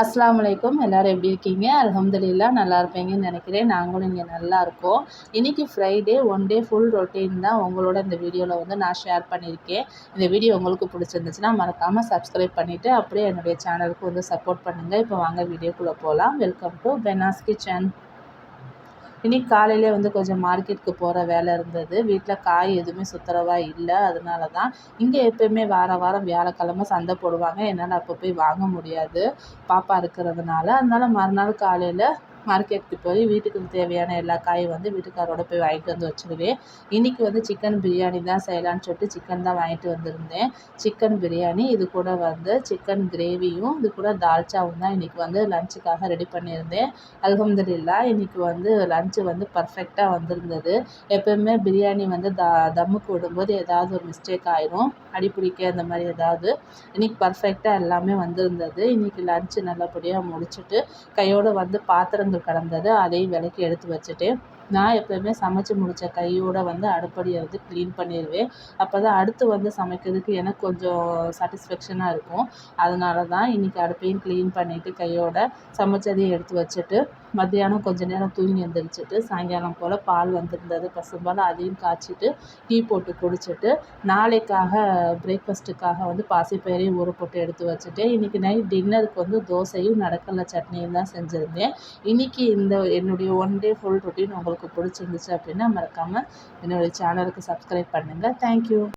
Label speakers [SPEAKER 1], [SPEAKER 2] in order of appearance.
[SPEAKER 1] அஸ்ஸலாமு அலைக்கும். எல்லோரும் எப்படி இருக்கீங்க? அல்ஹம்துலில்லாஹ் நல்லா இருப்பீங்கன்னு நினைக்கிறேன். நாங்களும் இங்கே நல்லா இருக்கோம். இன்றைக்கி Friday, one day full routine தான் உங்களோட இந்த வீடியோவில் வந்து நான் ஷேர் பண்ணியிருக்கேன். இந்த வீடியோ உங்களுக்கு பிடிச்சிருந்துச்சுன்னா மறக்காமல் சப்ஸ்கிரைப் பண்ணிவிட்டு அப்படியே என்னுடைய சேனலுக்கு வந்து சப்போர்ட் பண்ணுங்கள். இப்போ வாங்க வீடியோக்குள்ளே போகலாம். Welcome to பெனாஸ் kitchen. இன்றைக்கி காலையிலே வந்து கொஞ்சம் மார்க்கெட்டுக்கு போகிற வேலை இருந்தது. வீட்டில் காய் எதுவுமே சுத்தரவா இல்லை. அதனால தான் இங்கே எப்போயுமே வாரம் வியாழக்கிழமை சந்தை போடுவாங்க. என்னால் அப்போ போய் வாங்க முடியாது பாப்பா இருக்கிறதுனால. அதனால மறுநாள் காலையில் மார்க்கெட்டுக்கு போய் வீட்டுக்கு தேவையான எல்லா காயும் வந்து வீட்டுக்காரோட போய் வாங்கிட்டு வந்து வச்சுருவேன். இன்றைக்கி வந்து சிக்கன் பிரியாணி தான் செய்யலான்னு சொல்லிட்டு சிக்கன் தான் வாங்கிட்டு வந்திருந்தேன். சிக்கன் பிரியாணி, இது கூட வந்து சிக்கன் கிரேவியும், இது கூட தால்ச்சாவும் தான் இன்றைக்கி வந்து லஞ்சுக்காக ரெடி பண்ணியிருந்தேன். அல்ஹம்துலில்லாஹ் இன்றைக்கி வந்து லஞ்சு வந்து பர்ஃபெக்டாக வந்திருந்தது. எப்போயுமே பிரியாணி வந்து தம்முக்கு விடும்போது ஏதாவது ஒரு மிஸ்டேக் ஆயிரும், அடிப்பிடிக்க அந்த மாதிரி ஏதாவது. இன்றைக்கி பர்ஃபெக்டாக எல்லாமே வந்திருந்தது. இன்றைக்கி லஞ்சு நல்லபடியாக முடிச்சுட்டு கையோடு வந்து பாத்திரங்கள் கடந்தது, அதையும் விளக்கி எடுத்து வச்சுட்டேன். நான் எப்போயுமே சமைச்சு முடித்த கையோடு வந்து அடுப்படியை வந்து க்ளீன் பண்ணிடுவேன். அப்போ தான் அடுத்து வந்து சமைக்கிறதுக்கு எனக்கு கொஞ்சம் சாட்டிஸ்ஃபேக்ஷனாக இருக்கும். அதனால தான் இன்றைக்கி அடுப்பையும் க்ளீன் பண்ணிவிட்டு கையோட சமைச்சதையும் எடுத்து வச்சுட்டு மத்தியானம் கொஞ்சம் நேரம் தூங்கி எழுந்திரிச்சிட்டு சாயங்காலம் போல் பால் வந்திருந்தது பசும்பால், அதையும் காய்ச்சிட்டு டீ போட்டு குடிச்சிட்டு நாளைக்காக பிரேக்ஃபாஸ்ட்டுக்காக வந்து பாசிப்பயிரையும் ஊற போட்டு எடுத்து வச்சுட்டு இன்றைக்கி நைட் டின்னருக்கு வந்து தோசையும் நடக்கலை சட்னியும் தான் செஞ்சுருந்தேன். இன்றைக்கி என்னுடைய ஒன் டே ஃபுல் ரொட்டீன் உங்களுக்கு பிடிச்சிருந்துச்சு அப்படின்னா மறக்காமல் என்னுடைய சேனலுக்கு சப்ஸ்கிரைப் பண்ணுங்கள். தேங்க்யூ.